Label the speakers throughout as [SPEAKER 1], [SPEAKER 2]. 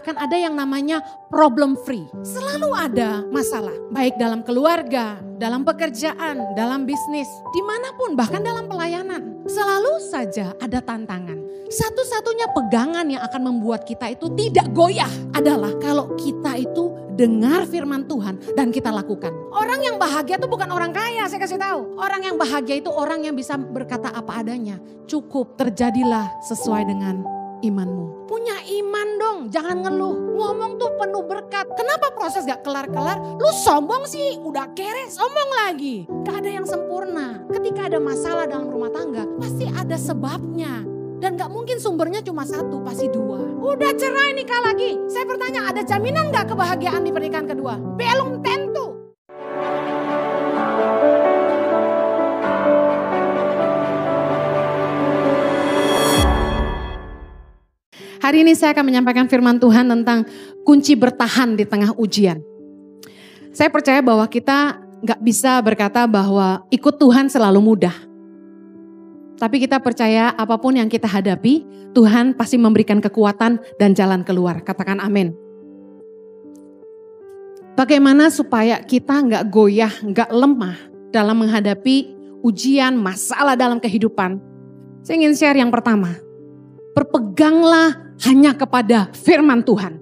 [SPEAKER 1] akan ada yang namanya problem free. Selalu ada masalah, baik dalam keluarga, dalam pekerjaan, dalam bisnis, dimanapun, bahkan dalam pelayanan. Selalu saja ada tantangan. Satu-satunya pegangan yang akan membuat kita itu tidak goyah adalah kalau kita itu dengar firman Tuhan dan kita lakukan. Orang yang bahagia itu bukan orang kaya, saya kasih tahu. Orang yang bahagia itu orang yang bisa berkata apa adanya. Cukup, terjadilah sesuai dengan imanmu. Punya iman dong, jangan ngeluh. Ngomong tuh penuh berkat. Kenapa proses gak kelar-kelar? Lu sombong sih, udah kere, sombong lagi. Gak ada yang sempurna. Ketika ada masalah dalam rumah tangga, pasti ada sebabnya. Dan gak mungkin sumbernya cuma satu, pasti dua. Udah cerai nikah lagi. Saya bertanya, ada jaminan gak kebahagiaan di pernikahan kedua? Belum tentu. Hari ini saya akan menyampaikan firman Tuhan tentang kunci bertahan di tengah ujian. Saya percaya bahwa kita gak bisa berkata bahwa ikut Tuhan selalu mudah. Tapi kita percaya apapun yang kita hadapi, Tuhan pasti memberikan kekuatan dan jalan keluar. Katakan amin. Bagaimana supaya kita gak goyah, gak lemah dalam menghadapi ujian, masalah dalam kehidupan? Saya ingin share yang pertama. Berpeganglah hanya kepada firman Tuhan.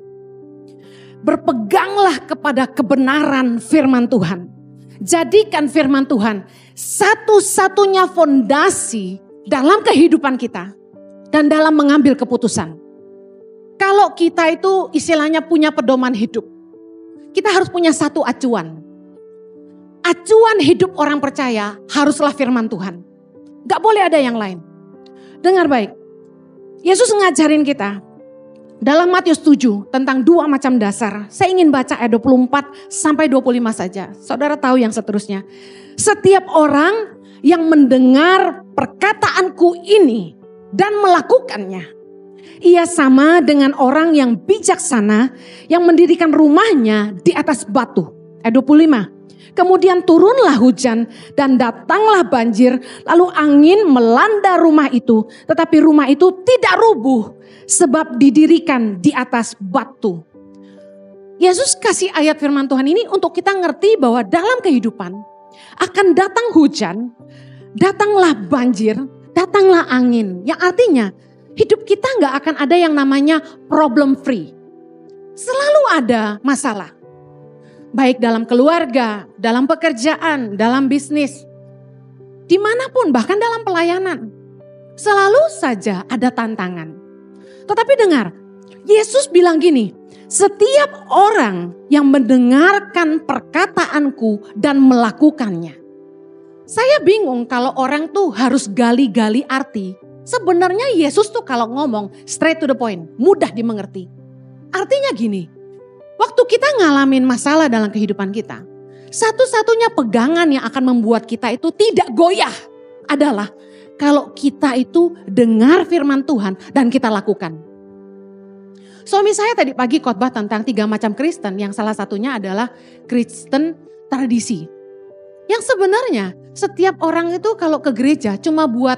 [SPEAKER 1] Berpeganglah kepada kebenaran firman Tuhan. Jadikan firman Tuhan satu-satunya fondasi dalam kehidupan kita dan dalam mengambil keputusan. Kalau kita itu istilahnya punya pedoman hidup, kita harus punya satu acuan. Acuan hidup orang percaya haruslah firman Tuhan. Gak boleh ada yang lain. Dengar baik. Yesus ngajarin kita dalam Matius 7 tentang dua macam dasar. Saya ingin baca ayat 24 sampai 25 saja. Saudara tahu yang seterusnya. Setiap orang yang mendengar perkataanku ini dan melakukannya, ia sama dengan orang yang bijaksana yang mendirikan rumahnya di atas batu. Ayat 25. Kemudian turunlah hujan dan datanglah banjir, lalu angin melanda rumah itu, tetapi rumah itu tidak rubuh sebab didirikan di atas batu. Yesus kasih ayat firman Tuhan ini untuk kita ngerti bahwa dalam kehidupan akan datang hujan, datanglah banjir, datanglah angin. Yang artinya hidup kita gak akan ada yang namanya problem free. Selalu ada masalah. Baik dalam keluarga, dalam pekerjaan, dalam bisnis. Dimanapun, bahkan dalam pelayanan. Selalu saja ada tantangan. Tetapi dengar, Yesus bilang gini, setiap orang yang mendengarkan perkataanku dan melakukannya. Saya bingung kalau orang tuh harus gali-gali arti. Sebenarnya Yesus tuh kalau ngomong straight to the point, mudah dimengerti. Artinya gini, waktu kita ngalamin masalah dalam kehidupan kita, satu-satunya pegangan yang akan membuat kita itu tidak goyah adalah kalau kita itu dengar firman Tuhan dan kita lakukan. Suami saya tadi pagi khotbah tentang 3 macam Kristen, yang salah satunya adalah Kristen tradisi. Yang sebenarnya setiap orang itu kalau ke gereja cuma buat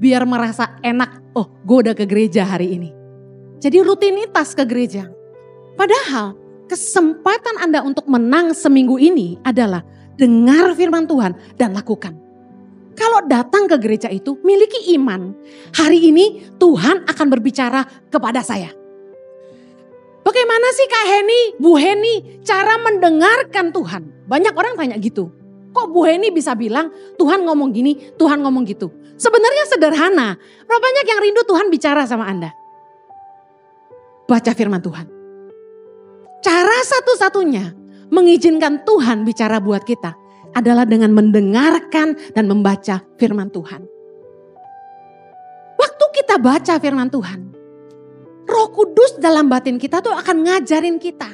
[SPEAKER 1] biar merasa enak, oh gue udah ke gereja hari ini. Jadi rutinitas ke gereja. Padahal kesempatan Anda untuk menang seminggu ini adalah dengar firman Tuhan dan lakukan. Kalau datang ke gereja itu miliki iman. Hari ini Tuhan akan berbicara kepada saya. Bagaimana sih Kak Heni, Bu Heni cara mendengarkan Tuhan? Banyak orang tanya gitu. Kok Bu Heni bisa bilang Tuhan ngomong gini, Tuhan ngomong gitu. Sebenarnya sederhana. Berapa banyak yang rindu Tuhan bicara sama Anda? Baca firman Tuhan. Cara satu-satunya mengizinkan Tuhan bicara buat kita adalah dengan mendengarkan dan membaca firman Tuhan. Waktu kita baca firman Tuhan, Roh Kudus dalam batin kita tuh akan ngajarin kita.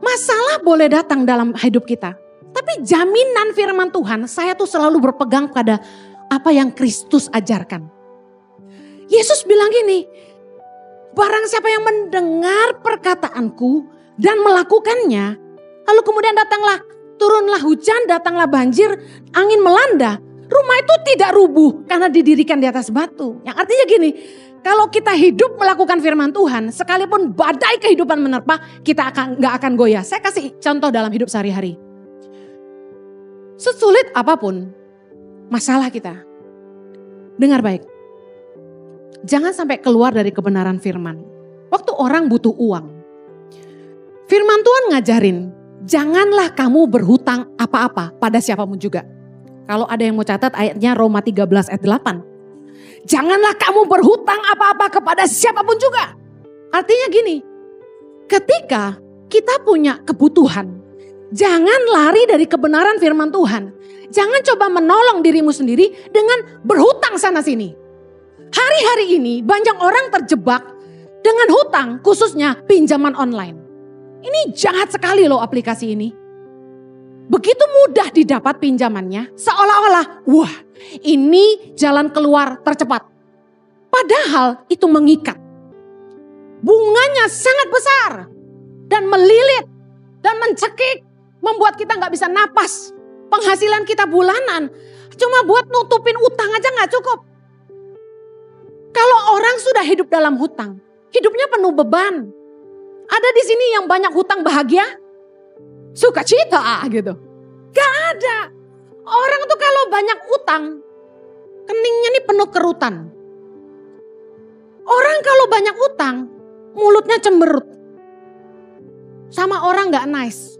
[SPEAKER 1] Masalah boleh datang dalam hidup kita, tapi jaminan firman Tuhan, saya tuh selalu berpegang pada apa yang Kristus ajarkan. Yesus bilang gini, barang siapa yang mendengar perkataanku dan melakukannya, lalu kemudian turunlah hujan, datanglah banjir, angin melanda, rumah itu tidak rubuh karena didirikan di atas batu. Yang artinya gini, Kalau kita hidup melakukan firman Tuhan, sekalipun badai kehidupan menerpa, kita nggak akan goyah. Saya kasih contoh dalam hidup sehari-hari. Sesulit apapun masalah kita, dengar baik. Jangan sampai keluar dari kebenaran firman. Waktu orang butuh uang, firman Tuhan ngajarin, janganlah kamu berhutang apa-apa pada siapapun juga. Kalau ada yang mau catat ayatnya Roma 13 ayat 8. Janganlah kamu berhutang apa-apa kepada siapapun juga. Artinya gini, ketika kita punya kebutuhan, jangan lari dari kebenaran firman Tuhan. Jangan coba menolong dirimu sendiri dengan berhutang sana sini. Hari-hari ini banyak orang terjebak dengan hutang, khususnya pinjaman online. Ini jahat sekali loh aplikasi ini. Begitu mudah didapat pinjamannya, seolah-olah wah ini jalan keluar tercepat. Padahal itu mengikat. Bunganya sangat besar dan melilit dan mencekik, membuat kita gak bisa napas. Penghasilan kita bulanan cuma buat nutupin utang aja gak cukup. Kalau orang sudah hidup dalam hutang, hidupnya penuh beban. Ada di sini yang banyak hutang bahagia? Sukacita gitu. Gak ada. Orang tuh kalau banyak utang, keningnya nih penuh kerutan. Orang kalau banyak utang, mulutnya cemberut. Sama orang gak nice.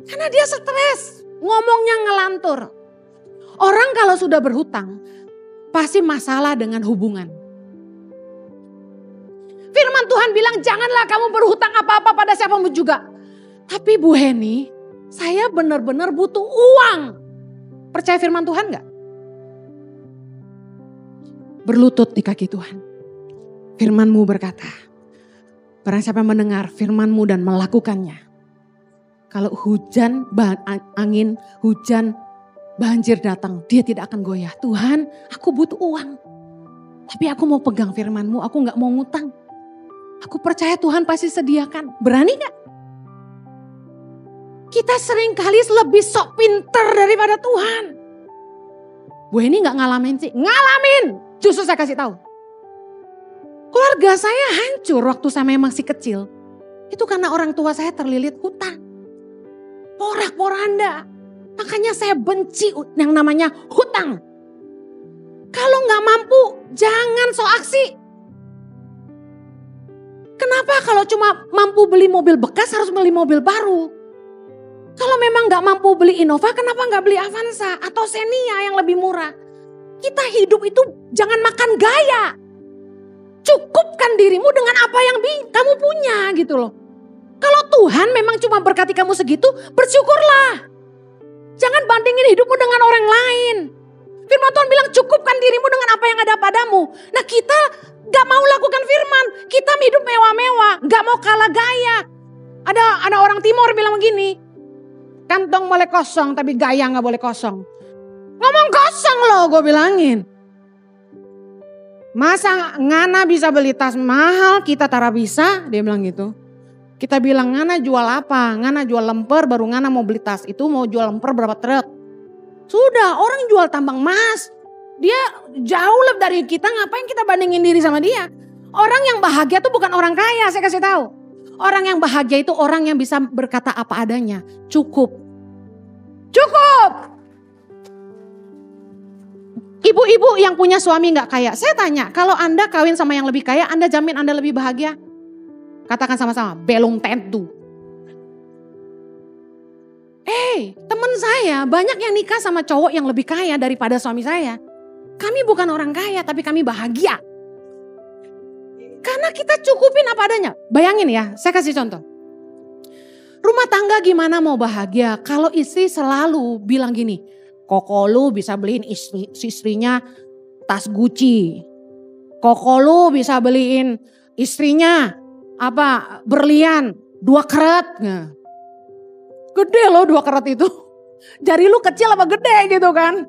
[SPEAKER 1] Karena dia stres, ngomongnya ngelantur. Orang kalau sudah berhutang, pasti masalah dengan hubungan. Firman Tuhan bilang janganlah kamu berhutang apa-apa pada siapapun juga. Tapi Bu Heni, saya benar-benar butuh uang. Percaya firman Tuhan gak? Berlutut di kaki Tuhan. Firman-Mu berkata, barang siapa mendengar firman-Mu dan melakukannya. Kalau hujan, angin, hujan, banjir datang, dia tidak akan goyah. Tuhan, aku butuh uang. Tapi aku mau pegang firman-Mu, aku gak mau ngutang. Aku percaya Tuhan pasti sediakan. Berani gak? Kita sering kali lebih sok pinter daripada Tuhan. Bu ini gak ngalamin sih? Ngalamin. Justru saya kasih tahu. Keluarga saya hancur waktu saya masih kecil. Itu karena orang tua saya terlilit hutang. Porak-poranda. Makanya saya benci yang namanya hutang. Kalau gak mampu, jangan sok aksi. Kenapa kalau cuma mampu beli mobil bekas harus beli mobil baru? Kalau memang gak mampu beli Innova, kenapa gak beli Avanza atau Xenia yang lebih murah? Kita hidup itu jangan makan gaya. Cukupkan dirimu dengan apa yang kamu punya gitu loh. Kalau Tuhan memang cuma berkati kamu segitu, bersyukurlah. Jangan bandingin hidupmu dengan orang lain. Firman Tuhan bilang cukupkan dirimu dengan apa yang ada padamu. Nah kita gak mau lakukan firman. Kita hidup mewah-mewah, gak mau kalah gaya. Ada orang timur bilang begini. Kantong boleh kosong tapi gaya gak boleh kosong. Ngomong kosong loh gue bilangin. Masa Ngana bisa beli tas mahal kita tara bisa? Dia bilang gitu. Kita bilang Ngana jual apa? Ngana jual lemper baru Ngana mau beli tas. Itu mau jual lemper berapa truk? Sudah orang jual tambang emas. Dia jauh lebih dari kita, ngapain kita bandingin diri sama dia? Orang yang bahagia itu bukan orang kaya, saya kasih tahu. Orang yang bahagia itu orang yang bisa berkata apa adanya. Cukup. Cukup. Ibu-ibu yang punya suami gak kaya, saya tanya, kalau Anda kawin sama yang lebih kaya, Anda jamin Anda lebih bahagia? Katakan sama-sama, belum tentu. Teman saya banyak yang nikah sama cowok yang lebih kaya daripada suami saya. Kami bukan orang kaya tapi kami bahagia. Karena kita cukupin apa adanya. Bayangin ya, saya kasih contoh. Rumah tangga gimana mau bahagia kalau istri selalu bilang gini, Koko lu bisa beliin istrinya tas Gucci. Koko lu bisa beliin istrinya berlian 2 karat. Nah. Gede loh 2 karat itu. Jari lu kecil apa gede gitu kan.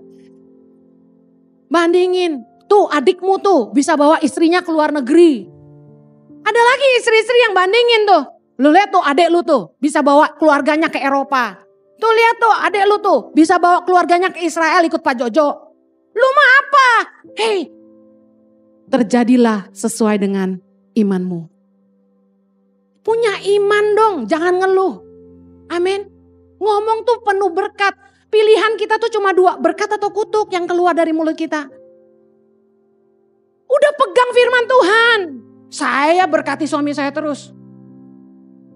[SPEAKER 1] Bandingin. Tuh adikmu tuh bisa bawa istrinya ke luar negeri. Ada lagi istri-istri yang bandingin tuh. Lu lihat tuh adik lu tuh bisa bawa keluarganya ke Eropa. Tuh lihat tuh adik lu tuh bisa bawa keluarganya ke Israel ikut Pak Jojo. Lu mah apa? terjadilah sesuai dengan imanmu. Punya iman dong, jangan ngeluh. Amin. Ngomong tuh penuh berkat. Pilihan kita tuh cuma 2, berkat atau kutuk yang keluar dari mulut kita. Udah pegang firman Tuhan. Saya berkati suami saya terus.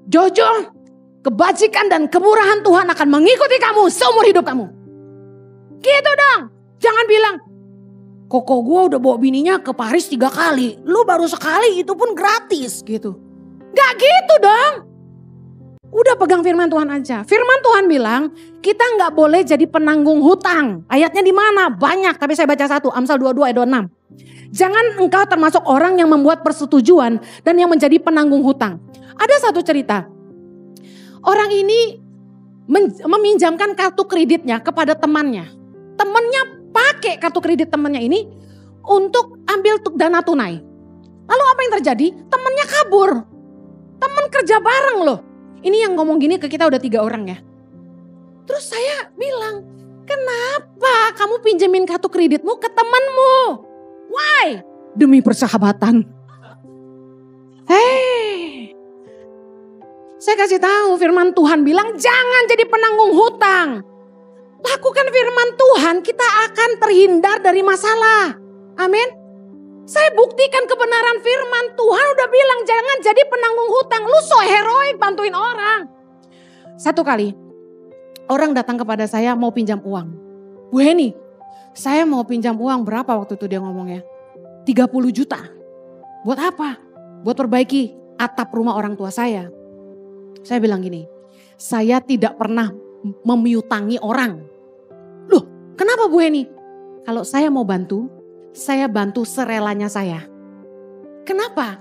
[SPEAKER 1] Jojo, kebajikan dan kemurahan Tuhan akan mengikuti kamu seumur hidup kamu. Gitu dong. Jangan bilang, koko gue udah bawa bininya ke Paris 3 kali. Lu baru sekali, itu pun gratis gitu. Gak gitu dong. Udah pegang firman Tuhan aja. Firman Tuhan bilang kita gak boleh jadi penanggung hutang. Ayatnya di mana? Banyak, tapi saya baca satu. Amsal 22 ayat 26. Jangan engkau termasuk orang yang membuat persetujuan dan yang menjadi penanggung hutang. Ada satu cerita. Orang ini meminjamkan kartu kreditnya kepada temannya. Temannya pakai kartu kredit temannya ini untuk ambil dana tunai. Lalu apa yang terjadi? Temannya kabur. Teman kerja bareng loh. Ini yang ngomong gini ke kita udah 3 orang ya. Terus saya bilang, kenapa kamu pinjemin kartu kreditmu ke temanmu? Why? Demi persahabatan. Hei, saya kasih tahu firman Tuhan bilang jangan jadi penanggung hutang. Lakukan firman Tuhan, kita akan terhindar dari masalah. Amin. Saya buktikan kebenaran firman Tuhan udah bilang jangan jadi penanggung hutang. Lu so heroik bantuin orang. Satu kali orang datang kepada saya mau pinjam uang. Bu Heni, saya mau pinjam uang berapa waktu itu dia ngomongnya? 30 juta. Buat apa? Buat perbaiki atap rumah orang tua saya. Saya bilang gini, saya tidak pernah memiutangi orang. Loh, kenapa Bu Heni? Kalau saya mau bantu, saya bantu serelanya saya. Kenapa?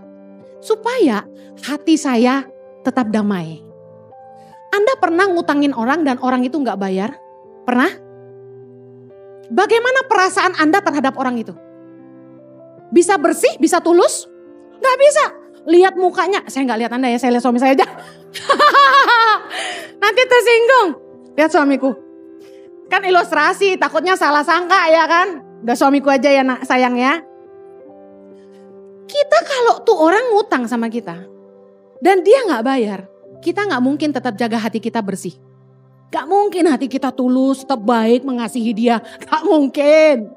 [SPEAKER 1] Supaya hati saya tetap damai. Anda pernah ngutangin orang dan orang itu gak bayar? Pernah? Bagaimana perasaan Anda terhadap orang itu? Bisa bersih, bisa tulus? Gak bisa. Lihat mukanya, saya gak lihat Anda ya, saya lihat suami saya aja. Nanti tersinggung. Lihat suamiku. Kan ilustrasi, takutnya salah sangka ya kan. Udah suamiku aja ya nak, sayang ya. Kita kalau tuh orang ngutang sama kita dan dia gak bayar, kita gak mungkin tetap jaga hati kita bersih. Gak mungkin hati kita tulus, tetap baik mengasihi dia. Gak mungkin.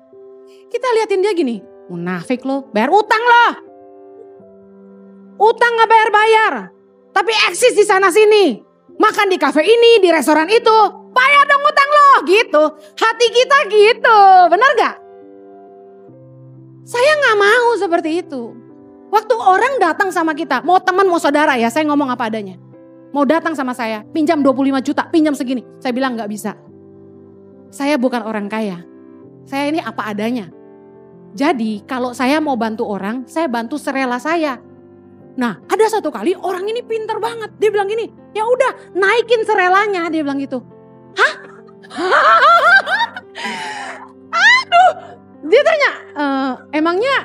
[SPEAKER 1] Kita liatin dia gini, munafik lo, bayar utang lo. Utang gak bayar-bayar, tapi eksis di sana sini. Makan di kafe ini, di restoran itu, bayar dong utang lo. Gitu, hati kita gitu, benar gak? Saya gak mau seperti itu. Waktu orang datang sama kita, mau teman mau saudara ya, saya ngomong apa adanya. Mau datang sama saya, pinjam 25 juta, pinjam segini. Saya bilang gak bisa. Saya bukan orang kaya. Saya ini apa adanya. Jadi kalau saya mau bantu orang, saya bantu serela saya. Nah ada satu kali orang ini pintar banget. Dia bilang gini, ya udah naikin serelanya. Dia bilang gitu. Hah? Aduh. Dia tanya, emangnya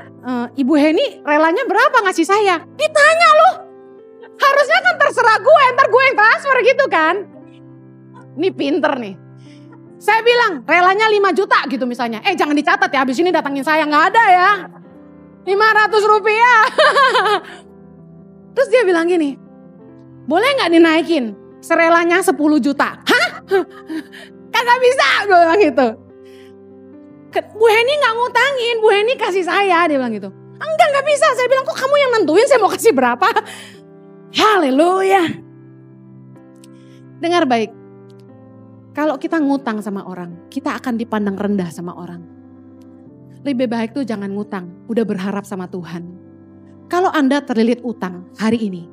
[SPEAKER 1] Ibu Heni relanya berapa ngasih saya? Ditanya loh. Harusnya kan terserah gue, ntar gue yang transfer gitu kan. Ini pinter nih. Saya bilang relanya 5 juta gitu misalnya. Jangan dicatat ya, habis ini datangin saya. Gak ada ya. 500 rupiah. Terus dia bilang gini, boleh gak dinaikin serelanya 10 juta? Hah? Kagak bisa, gue bilang gitu. Bu Heni gak ngutangin, Bu Heni kasih saya, dia bilang gitu. Enggak gak bisa, saya bilang kok kamu yang nentuin saya mau kasih berapa. Haleluya. Dengar baik, kalau kita ngutang sama orang, kita akan dipandang rendah sama orang. Lebih baik tuh jangan ngutang, udah berharap sama Tuhan. Kalau Anda terlilit utang hari ini,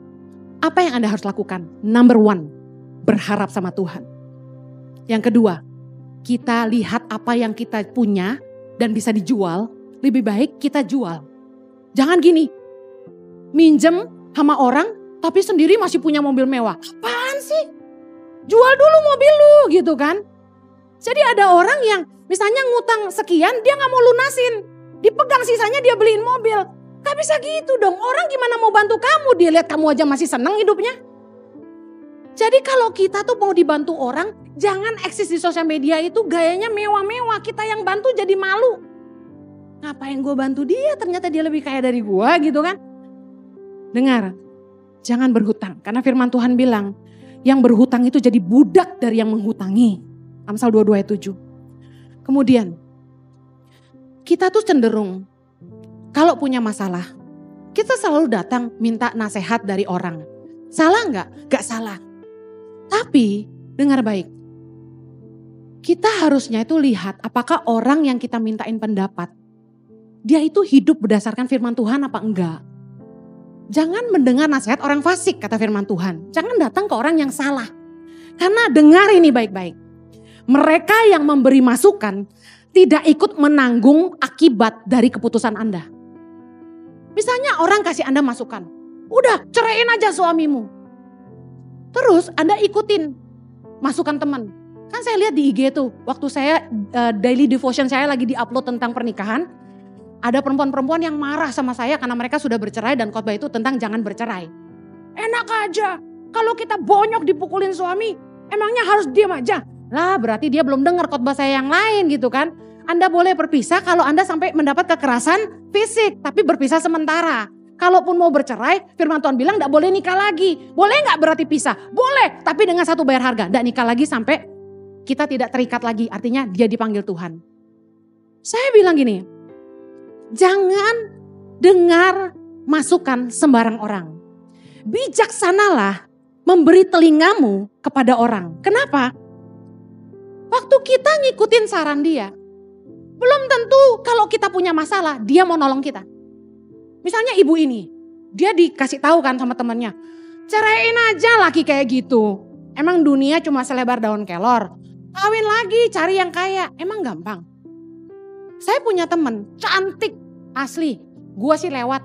[SPEAKER 1] apa yang Anda harus lakukan? Number 1, berharap sama Tuhan. Yang kedua, kita lihat apa yang kita punya dan bisa dijual, lebih baik kita jual. Jangan gini, minjem sama orang tapi sendiri masih punya mobil mewah. Apaan sih? Jual dulu mobil lu gitu kan. Jadi ada orang yang misalnya ngutang sekian dia gak mau lunasin. Dipegang sisanya dia beliin mobil. Gak bisa gitu dong, orang gimana mau bantu kamu? Dia lihat kamu aja masih seneng hidupnya. Jadi kalau kita tuh mau dibantu orang, jangan eksis di sosial media itu gayanya mewah-mewah. Kita yang bantu jadi malu. Ngapain gue bantu dia, ternyata dia lebih kaya dari gue gitu kan. Dengar, jangan berhutang. Karena firman Tuhan bilang, yang berhutang itu jadi budak dari yang menghutangi. Amsal 22 ayat 7. Kemudian, kita tuh cenderung, kalau punya masalah, kita selalu datang minta nasihat dari orang. Salah enggak? Enggak salah. Tapi, dengar baik. Kita harusnya itu lihat apakah orang yang kita mintain pendapat, dia itu hidup berdasarkan firman Tuhan apa enggak. Jangan mendengar nasihat orang fasik, kata firman Tuhan. Jangan datang ke orang yang salah. Karena dengar ini baik-baik. Mereka yang memberi masukan tidak ikut menanggung akibat dari keputusan Anda. Misalnya orang kasih Anda masukan. Udah ceraiin aja suamimu. Terus Anda ikutin masukan teman. Kan saya lihat di IG tuh, waktu saya daily devotion saya lagi di-upload tentang pernikahan. Ada perempuan-perempuan yang marah sama saya karena mereka sudah bercerai dan khotbah itu tentang jangan bercerai. Enak aja, kalau kita bonyok dipukulin suami, emangnya harus diam aja? Lah berarti dia belum dengar khotbah saya yang lain gitu kan. Anda boleh berpisah kalau Anda sampai mendapat kekerasan fisik, tapi berpisah sementara. Kalaupun mau bercerai, firman Tuhan bilang gak boleh nikah lagi. Boleh gak berarti pisah? Boleh, tapi dengan satu bayar harga. Gak nikah lagi sampai kita tidak terikat lagi, artinya dia dipanggil Tuhan. Saya bilang gini, jangan dengar masukan sembarang orang. Bijaksanalah memberi telingamu kepada orang. Kenapa? Waktu kita ngikutin saran dia, belum tentu kalau kita punya masalah dia mau nolong kita. Misalnya ibu ini, dia dikasih tahu kan sama temannya, ceraiin aja laki kayak gitu. Emang dunia cuma selebar daun kelor. Kawin lagi cari yang kaya, emang gampang. Saya punya temen cantik asli, gua sih lewat.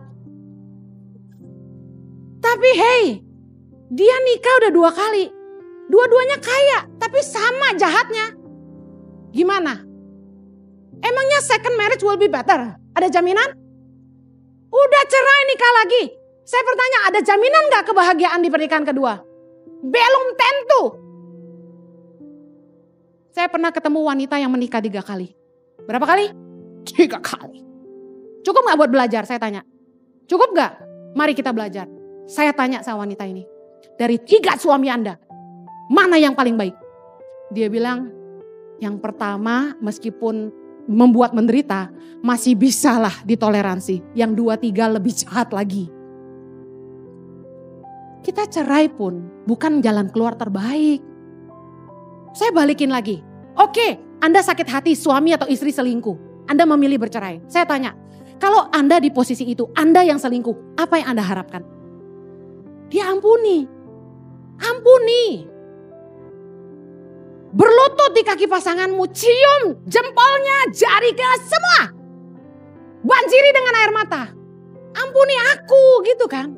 [SPEAKER 1] Tapi hey, dia nikah udah 2 kali. Dua-duanya kaya, tapi sama jahatnya. Gimana? Emangnya second marriage will be better? Ada jaminan? Udah cerai nikah lagi. Saya bertanya, ada jaminan gak kebahagiaan di pernikahan kedua? Belum tentu. Saya pernah ketemu wanita yang menikah 3 kali. Berapa kali? 3 kali. Cukup gak buat belajar? Saya tanya. Cukup gak? Mari kita belajar. Saya tanya sama wanita ini. Dari 3 suami Anda, mana yang paling baik? Dia bilang, yang pertama meskipun membuat menderita, masih bisalah ditoleransi. Yang 2-3 lebih jahat lagi. Kita cerai pun bukan jalan keluar terbaik. Saya balikin lagi. Oke, Anda sakit hati suami atau istri selingkuh. Anda memilih bercerai. Saya tanya, kalau Anda di posisi itu, Anda yang selingkuh, apa yang Anda harapkan? Dia ampuni. Ampuni. Berlutut di kaki pasanganmu, cium jempolnya, jarinya, semua. Banjiri dengan air mata. Ampuni aku, gitu kan.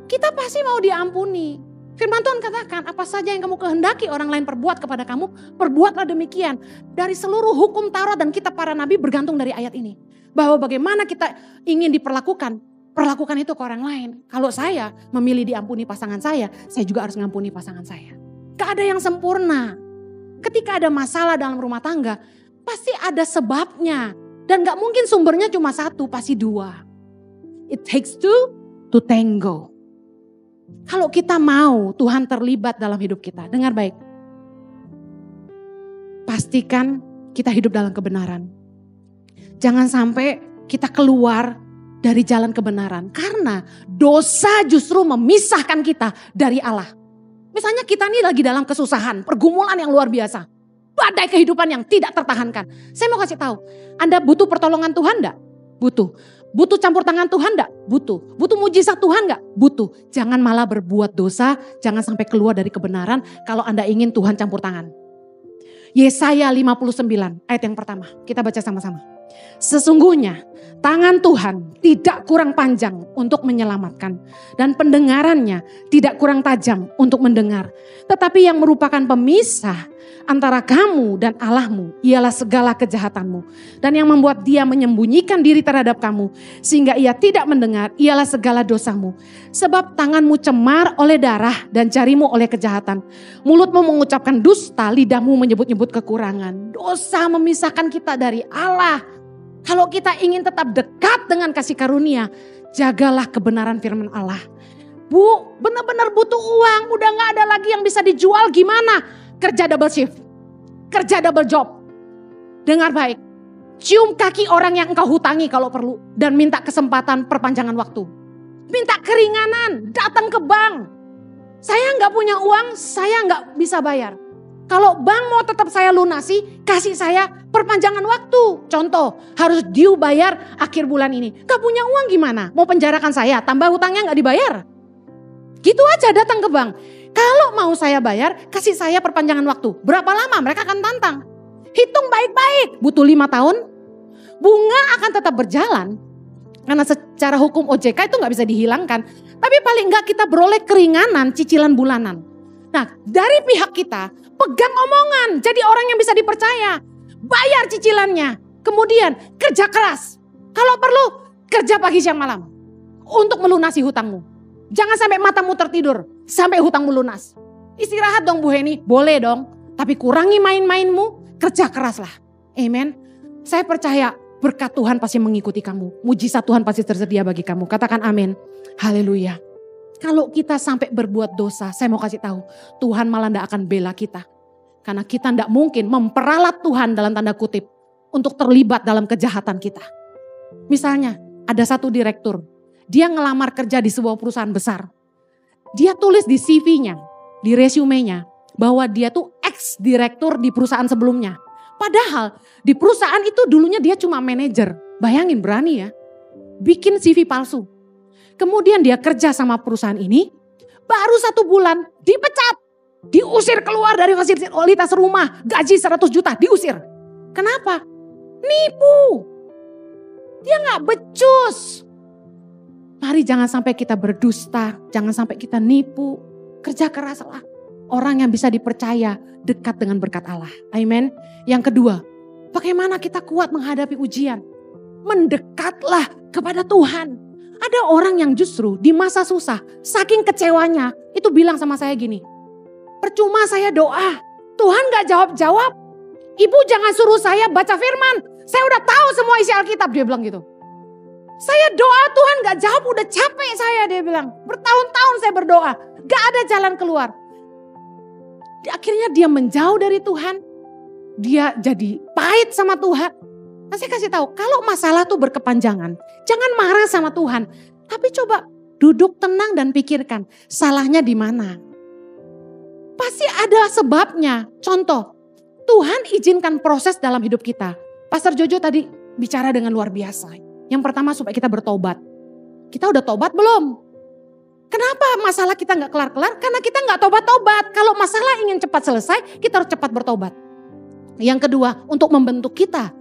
[SPEAKER 1] Kita pasti mau diampuni. Firman Tuhan katakan, apa saja yang kamu kehendaki orang lain perbuat kepada kamu, perbuatlah demikian. Dari seluruh hukum Taurat dan kitab para nabi bergantung dari ayat ini. Bahwa bagaimana kita ingin diperlakukan, perlakukan itu ke orang lain. Kalau saya memilih diampuni pasangan saya juga harus ngampuni pasangan saya. Gak ada yang sempurna. Ketika ada masalah dalam rumah tangga, pasti ada sebabnya. Dan gak mungkin sumbernya cuma 1, pasti 2. It takes 2 to tango. Kalau kita mau Tuhan terlibat dalam hidup kita, dengar baik. Pastikan kita hidup dalam kebenaran. Jangan sampai kita keluar dari jalan kebenaran. Karena dosa justru memisahkan kita dari Allah. Misalnya kita ini lagi dalam kesusahan, pergumulan yang luar biasa. Badai kehidupan yang tidak tertahankan. Saya mau kasih tahu, Anda butuh pertolongan Tuhan enggak? Butuh. Butuh campur tangan Tuhan enggak? Butuh. Butuh mujizat Tuhan enggak? Butuh. Jangan malah berbuat dosa, jangan sampai keluar dari kebenaran kalau Anda ingin Tuhan campur tangan. Yesaya 59 ayat yang pertama, kita baca sama-sama. Sesungguhnya tangan Tuhan tidak kurang panjang untuk menyelamatkan dan pendengarannya tidak kurang tajam untuk mendengar. Tetapi yang merupakan pemisah antara kamu dan Allahmu ialah segala kejahatanmu. Dan yang membuat dia menyembunyikan diri terhadap kamu sehingga ia tidak mendengar ialah segala dosamu. Sebab tanganmu cemar oleh darah dan jarimu oleh kejahatan. Mulutmu mengucapkan dusta, lidahmu menyebut-nyebut kekurangan. Dosa memisahkan kita dari Allah. Kalau kita ingin tetap dekat dengan kasih karunia, jagalah kebenaran firman Allah. Bu, benar-benar butuh uang, udah gak ada lagi yang bisa dijual, gimana? Kerja double shift, kerja double job. Dengar baik, cium kaki orang yang engkau hutangi kalau perlu. Dan minta kesempatan perpanjangan waktu. Minta keringanan, datang ke bank. Saya gak punya uang, saya gak bisa bayar. Kalau bank mau tetap saya lunasi, kasih saya perpanjangan waktu. Contoh, harus due bayar akhir bulan ini. Gak punya uang gimana? Mau penjarakan saya, tambah hutangnya gak dibayar. Gitu aja datang ke bank. Kalau mau saya bayar, kasih saya perpanjangan waktu. Berapa lama? Mereka akan tantang. Hitung baik-baik, butuh 5 tahun. Bunga akan tetap berjalan. Karena secara hukum OJK itu gak bisa dihilangkan. Tapi paling gak kita beroleh keringanan cicilan bulanan. Nah, dari pihak kita, pegang omongan, jadi orang yang bisa dipercaya. Bayar cicilannya, kemudian kerja keras. Kalau perlu, kerja pagi siang malam. Untuk melunasi hutangmu. Jangan sampai matamu tertidur, sampai hutangmu lunas. Istirahat dong Bu Heni, boleh dong. Tapi kurangi main-mainmu, kerja keraslah. Amen. Saya percaya berkat Tuhan pasti mengikuti kamu. Mujizat Tuhan pasti tersedia bagi kamu. Katakan amin. Haleluya. Kalau kita sampai berbuat dosa, saya mau kasih tahu, Tuhan malah tidak akan bela kita. Karena kita tidak mungkin memperalat Tuhan dalam tanda kutip untuk terlibat dalam kejahatan kita. Misalnya ada satu direktur, dia ngelamar kerja di sebuah perusahaan besar. Dia tulis di CV-nya, di resume-nya, bahwa dia tuh ex-direktur di perusahaan sebelumnya. Padahal di perusahaan itu dulunya dia cuma manajer. Bayangin berani ya, bikin CV palsu. Kemudian dia kerja sama perusahaan ini, baru 1 bulan dipecat. Diusir keluar dari fasilitas rumah, gaji 100 juta, diusir. Kenapa? Nipu. Dia gak becus. Mari jangan sampai kita berdusta, jangan sampai kita nipu. Kerja keraslah. Orang yang bisa dipercaya dekat dengan berkat Allah. Amin. Yang kedua, bagaimana kita kuat menghadapi ujian? Mendekatlah kepada Tuhan. Ada orang yang justru di masa susah, saking kecewanya, itu bilang sama saya gini, percuma saya doa, Tuhan gak jawab-jawab. Ibu jangan suruh saya baca firman, saya udah tahu semua isi Alkitab, dia bilang gitu. Saya doa Tuhan gak jawab, udah capek saya, dia bilang. Bertahun-tahun saya berdoa, gak ada jalan keluar. Akhirnya dia menjauh dari Tuhan, dia jadi pahit sama Tuhan. Nah, saya kasih tahu, kalau masalah tuh berkepanjangan, jangan marah sama Tuhan. Tapi coba duduk tenang dan pikirkan, salahnya di mana. Pasti ada sebabnya. Contoh, Tuhan izinkan proses dalam hidup kita. Pastor Jojo tadi bicara dengan luar biasa. Yang pertama supaya kita bertobat. Kita udah tobat belum? Kenapa masalah kita gak kelar-kelar? Karena kita gak tobat-tobat. Kalau masalah ingin cepat selesai, kita harus cepat bertobat. Yang kedua, untuk membentuk kita.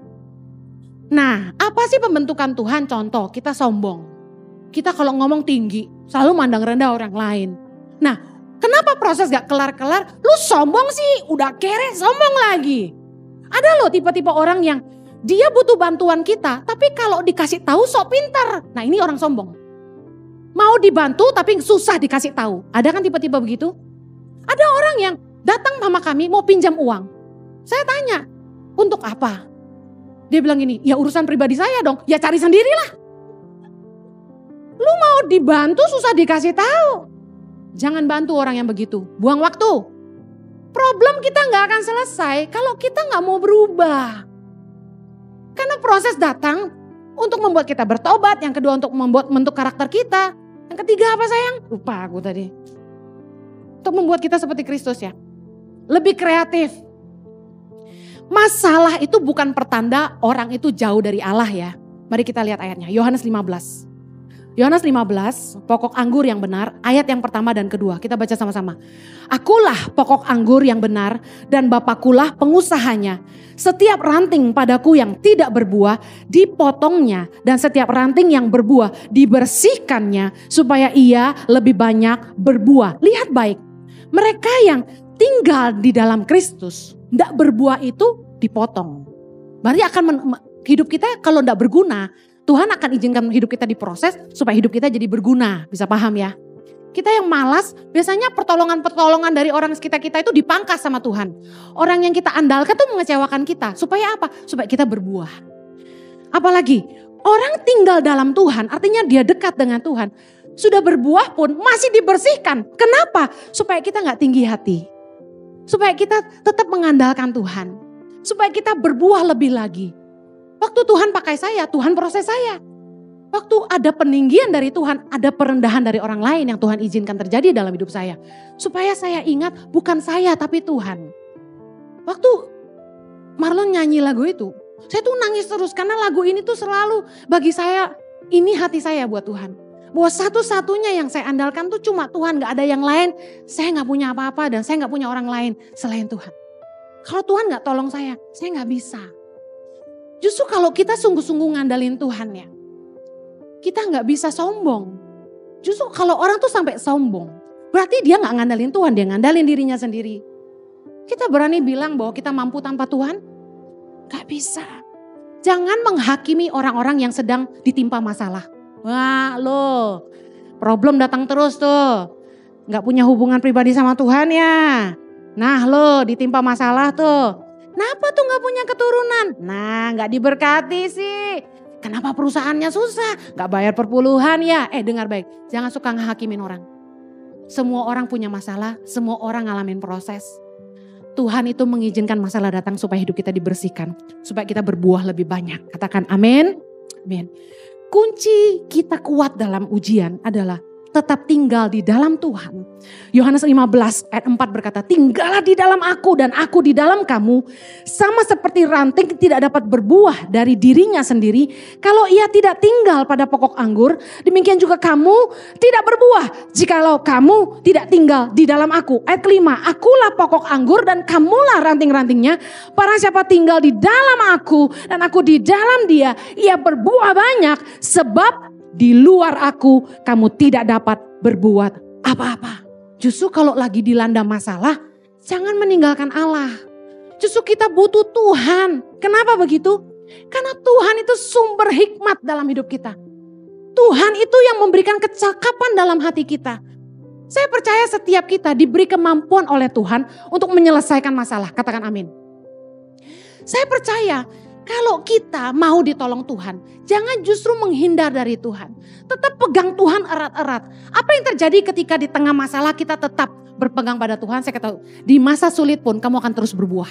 [SPEAKER 1] Nah, apa sih pembentukan Tuhan? Contoh, kita sombong. Kita kalau ngomong tinggi, selalu mandang rendah orang lain. Nah, kenapa proses gak kelar-kelar? Lu sombong sih, udah kere sombong lagi. Ada loh tipe-tipe orang yang dia butuh bantuan kita, tapi kalau dikasih tahu sok pintar. Nah, ini orang sombong. Mau dibantu tapi susah dikasih tahu. Ada kan tipe-tipe begitu? Ada orang yang datang sama kami mau pinjam uang. Saya tanya, untuk apa? Dia bilang gini, ya urusan pribadi saya dong, ya cari sendirilah. Lu mau dibantu susah dikasih tahu. Jangan bantu orang yang begitu, buang waktu. Problem kita gak akan selesai kalau kita gak mau berubah. Karena proses datang untuk membuat kita bertobat, yang kedua untuk membentuk karakter kita. Yang ketiga apa sayang? Lupa aku tadi. Untuk membuat kita seperti Kristus ya. Lebih kreatif. Masalah itu bukan pertanda orang itu jauh dari Allah ya. Mari kita lihat ayatnya. Yohanes 15. Yohanes 15, pokok anggur yang benar, ayat yang pertama dan kedua. Kita baca sama-sama. Akulah pokok anggur yang benar dan Bapakulah pengusahanya. Setiap ranting padaku yang tidak berbuah dipotongnya dan setiap ranting yang berbuah dibersihkannya supaya ia lebih banyak berbuah. Lihat baik, mereka yang tinggal di dalam Kristus, tidak berbuah itu dipotong. Berarti akan hidup kita kalau tidak berguna, Tuhan akan izinkan hidup kita diproses supaya hidup kita jadi berguna. Bisa paham ya? Kita yang malas, biasanya pertolongan-pertolongan dari orang sekitar kita itu dipangkas sama Tuhan. Orang yang kita andalkan tuh mengecewakan kita. Supaya apa? Supaya kita berbuah. Apalagi orang tinggal dalam Tuhan, artinya dia dekat dengan Tuhan. Sudah berbuah pun masih dibersihkan. Kenapa? Supaya kita gak tinggi hati. Supaya kita tetap mengandalkan Tuhan. Supaya kita berbuah lebih lagi. Waktu Tuhan pakai saya, Tuhan proses saya. Waktu ada peninggian dari Tuhan, ada perendahan dari orang lain yang Tuhan izinkan terjadi dalam hidup saya. Supaya saya ingat bukan saya tapi Tuhan. Waktu Marlon nyanyi lagu itu, saya tuh nangis terus karena lagu ini tuh selalu bagi saya, ini hati saya buat Tuhan. Bahwa satu-satunya yang saya andalkan tuh cuma Tuhan, gak ada yang lain. Saya gak punya apa-apa dan saya gak punya orang lain selain Tuhan. Kalau Tuhan gak tolong saya gak bisa. Justru kalau kita sungguh-sungguh ngandalin Tuhan ya, kita gak bisa sombong. Justru kalau orang tuh sampai sombong, berarti dia gak ngandalin Tuhan, dia ngandalin dirinya sendiri. Kita berani bilang bahwa kita mampu tanpa Tuhan? Gak bisa. Jangan menghakimi orang-orang yang sedang ditimpa masalah. Wah lo, problem datang terus tuh. Gak punya hubungan pribadi sama Tuhan ya. Nah lo ditimpa masalah tuh. Kenapa tuh gak punya keturunan? Nah gak diberkati sih. Kenapa perusahaannya susah? Gak bayar perpuluhan ya. Dengar baik, jangan suka ngehakimin orang. Semua orang punya masalah, semua orang ngalamin proses. Tuhan itu mengizinkan masalah datang supaya hidup kita dibersihkan. Supaya kita berbuah lebih banyak. Katakan amin. Amin. Kunci kita kuat dalam ujian adalah tetap tinggal di dalam Tuhan. Yohanes 15 ayat 4 berkata, tinggallah di dalam aku dan aku di dalam kamu. Sama seperti ranting tidak dapat berbuah dari dirinya sendiri. Kalau ia tidak tinggal pada pokok anggur, demikian juga kamu tidak berbuah jikalau kamu tidak tinggal di dalam aku. Ayat kelima, akulah pokok anggur dan kamulah ranting-rantingnya. Barang siapa tinggal di dalam aku dan aku di dalam dia, ia berbuah banyak sebab di luar aku kamu tidak dapat berbuat apa-apa. Justru kalau lagi dilanda masalah, jangan meninggalkan Allah. Justru kita butuh Tuhan. Kenapa begitu? Karena Tuhan itu sumber hikmat dalam hidup kita. Tuhan itu yang memberikan kecakapan dalam hati kita. Saya percaya setiap kita diberi kemampuan oleh Tuhan untuk menyelesaikan masalah. Katakan amin. Saya percaya kalau kita mau ditolong Tuhan, jangan justru menghindar dari Tuhan. Tetap pegang Tuhan erat-erat. Apa yang terjadi ketika di tengah masalah kita tetap berpegang pada Tuhan? Saya katakan, di masa sulit pun kamu akan terus berbuah.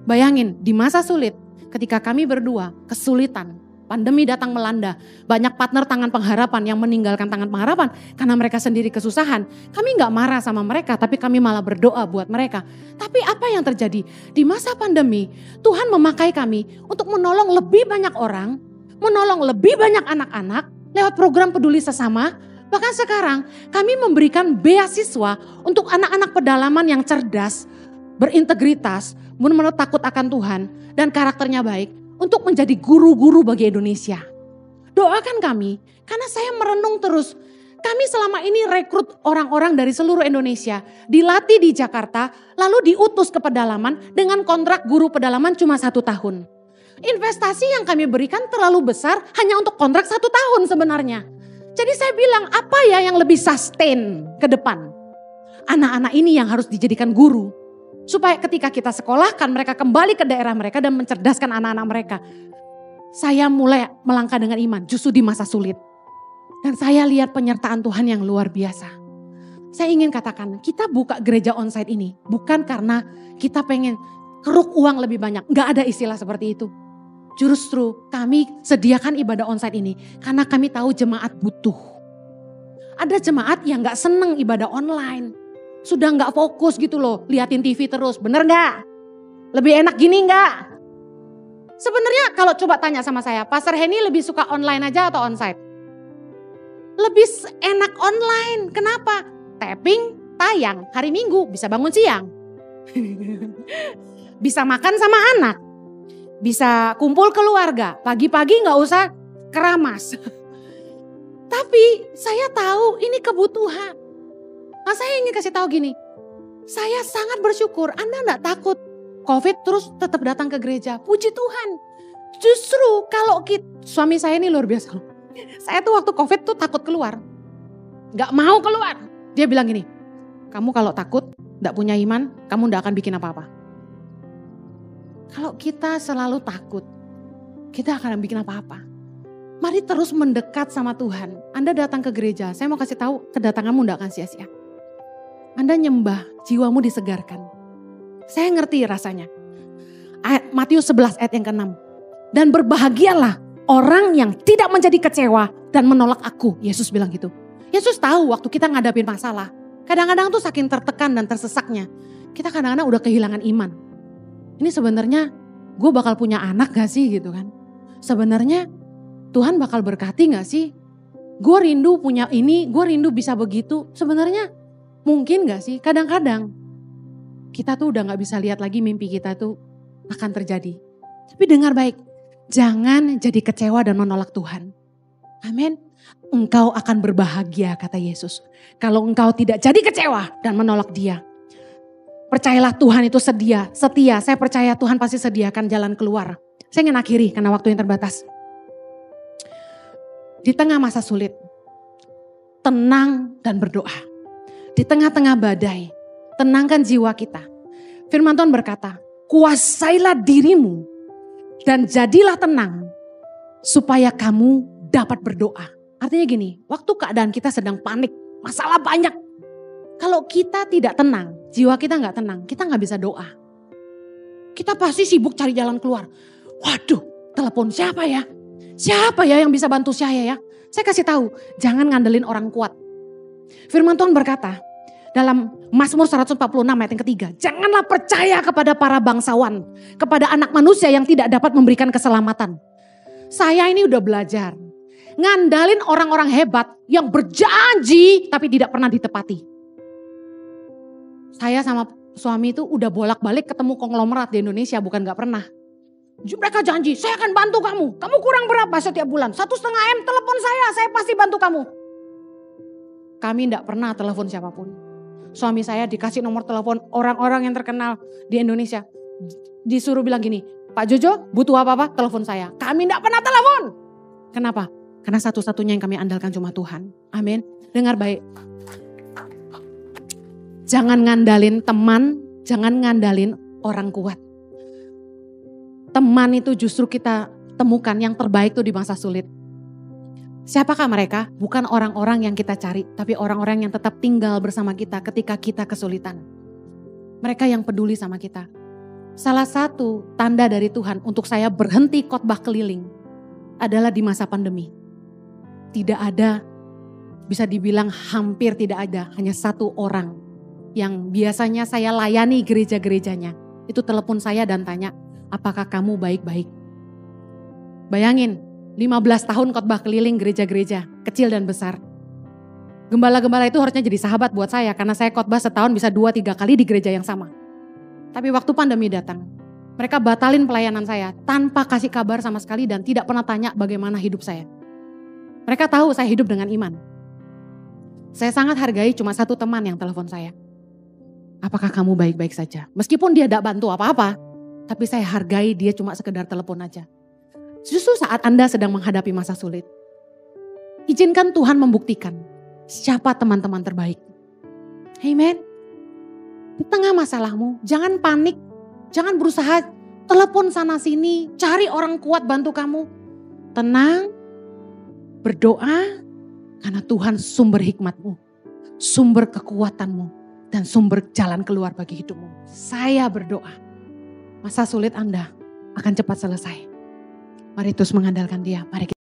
[SPEAKER 1] Bayangin, di masa sulit ketika kami berdua kesulitan, pandemi datang melanda, banyak partner tangan pengharapan yang meninggalkan tangan pengharapan karena mereka sendiri kesusahan. Kami gak marah sama mereka, tapi kami malah berdoa buat mereka. Tapi apa yang terjadi? Di masa pandemi, Tuhan memakai kami untuk menolong lebih banyak orang, menolong lebih banyak anak-anak lewat program peduli sesama. Bahkan sekarang kami memberikan beasiswa untuk anak-anak pedalaman yang cerdas, berintegritas, benar-benar takut akan Tuhan dan karakternya baik. Untuk menjadi guru-guru bagi Indonesia. Doakan kami, karena saya merenung terus. Kami selama ini rekrut orang-orang dari seluruh Indonesia. Dilatih di Jakarta, lalu diutus ke pedalaman dengan kontrak guru pedalaman cuma 1 tahun. Investasi yang kami berikan terlalu besar hanya untuk kontrak 1 tahun sebenarnya. Jadi saya bilang, apa ya yang lebih sustain ke depan? Anak-anak ini yang harus dijadikan guru. Supaya ketika kita sekolahkan mereka kembali ke daerah mereka dan mencerdaskan anak-anak mereka. Saya mulai melangkah dengan iman justru di masa sulit. Dan saya lihat penyertaan Tuhan yang luar biasa. Saya ingin katakan kita buka gereja onsite ini bukan karena kita pengen keruk uang lebih banyak. Gak ada istilah seperti itu. Justru kami sediakan ibadah onsite ini karena kami tahu jemaat butuh. Ada jemaat yang gak seneng ibadah online. Sudah gak fokus gitu loh, liatin TV terus, bener gak? Lebih enak gini gak? Sebenarnya kalau coba tanya sama saya, Pastor Henny lebih suka online aja atau onsite? Lebih enak online, kenapa? Tapping, tayang, hari Minggu bisa bangun siang. Bisa makan sama anak, bisa kumpul keluarga, pagi-pagi gak usah keramas. Tapi saya tahu ini kebutuhan. Nah, saya ingin kasih tahu gini, saya sangat bersyukur Anda enggak takut COVID terus tetap datang ke gereja. Puji Tuhan. Justru kalau suami saya ini luar biasa. Saya tuh waktu COVID tuh takut keluar. Gak mau keluar. Dia bilang gini, kamu kalau takut enggak punya iman, kamu enggak akan bikin apa-apa. Kalau kita selalu takut, kita akan bikin apa-apa. Mari terus mendekat sama Tuhan. Anda datang ke gereja, saya mau kasih tahu kedatanganmu tidak akan sia-sia. Anda nyembah, jiwamu disegarkan. Saya ngerti rasanya. Matius 11 ayat yang ke-6. Dan berbahagialah orang yang tidak menjadi kecewa dan menolak aku. Yesus bilang gitu. Yesus tahu waktu kita ngadapin masalah. Kadang-kadang tuh saking tertekan dan tersesaknya. Kita kadang-kadang udah kehilangan iman. Ini sebenarnya gue bakal punya anak gak sih gitu kan. Sebenarnya Tuhan bakal berkati gak sih? Gue rindu punya ini, gue rindu bisa begitu. Sebenarnya mungkin gak sih? Kadang-kadang kita tuh udah gak bisa lihat lagi mimpi kita tuh akan terjadi. Tapi dengar baik, jangan jadi kecewa dan menolak Tuhan. Amin. Engkau akan berbahagia kata Yesus. Kalau engkau tidak jadi kecewa dan menolak Dia. Percayalah Tuhan itu setia. Saya percaya Tuhan pasti sediakan jalan keluar. Saya ingin akhiri karena waktu yang terbatas. Di tengah masa sulit, tenang dan berdoa. Di tengah-tengah badai, tenangkan jiwa kita. Firman Tuhan berkata, kuasailah dirimu dan jadilah tenang supaya kamu dapat berdoa. Artinya gini, waktu keadaan kita sedang panik, masalah banyak. Kalau kita tidak tenang, jiwa kita gak tenang, kita gak bisa doa. Kita pasti sibuk cari jalan keluar. Waduh, telepon siapa ya? Siapa ya yang bisa bantu saya ya? Saya kasih tahu, jangan ngandelin orang kuat. Firman Tuhan berkata dalam Mazmur 146 ayat yang ketiga, janganlah percaya kepada para bangsawan, kepada anak manusia yang tidak dapat memberikan keselamatan. Saya ini udah belajar, ngandalin orang-orang hebat yang berjanji tapi tidak pernah ditepati. Saya sama suami itu udah bolak-balik ketemu konglomerat di Indonesia, bukan gak pernah. Mereka janji, saya akan bantu kamu. Kamu kurang berapa setiap bulan? 1,5 M, telepon saya pasti bantu kamu. Kami tidak pernah telepon siapapun. Suami saya dikasih nomor telepon orang-orang yang terkenal di Indonesia. Disuruh bilang gini, Pak Jojo butuh apa-apa, telepon saya. Kami tidak pernah telepon. Kenapa? Karena satu-satunya yang kami andalkan cuma Tuhan. Amin. Dengar baik. Jangan ngandalin teman, jangan ngandalin orang kuat. Teman itu justru kita temukan yang terbaik tuh di masa sulit. Siapakah mereka? Bukan orang-orang yang kita cari, tapi orang-orang yang tetap tinggal bersama kita ketika kita kesulitan. Mereka yang peduli sama kita. Salah satu tanda dari Tuhan untuk saya berhenti khotbah keliling adalah di masa pandemi. Tidak ada, bisa dibilang hampir tidak ada, hanya satu orang yang biasanya saya layani gereja-gerejanya. Itu telepon saya dan tanya, apakah kamu baik-baik? Bayangin, 15 tahun khotbah keliling gereja-gereja, kecil dan besar. Gembala-gembala itu harusnya jadi sahabat buat saya, karena saya khotbah setahun bisa 2-3 kali di gereja yang sama. Tapi waktu pandemi datang, mereka batalin pelayanan saya tanpa kasih kabar sama sekali dan tidak pernah tanya bagaimana hidup saya. Mereka tahu saya hidup dengan iman. Saya sangat hargai cuma satu teman yang telepon saya. Apakah kamu baik-baik saja? Meskipun dia tidak bantu apa-apa, tapi saya hargai dia cuma sekedar telepon aja. Justru saat Anda sedang menghadapi masa sulit, izinkan Tuhan membuktikan siapa teman-teman terbaik. Amen. Di tengah masalahmu, jangan panik, jangan berusaha telepon sana sini, cari orang kuat bantu kamu. Tenang, berdoa, karena Tuhan sumber hikmatmu, sumber kekuatanmu, dan sumber jalan keluar bagi hidupmu. Saya berdoa, masa sulit Anda akan cepat selesai. Mari terus mengandalkan Dia. Mari kita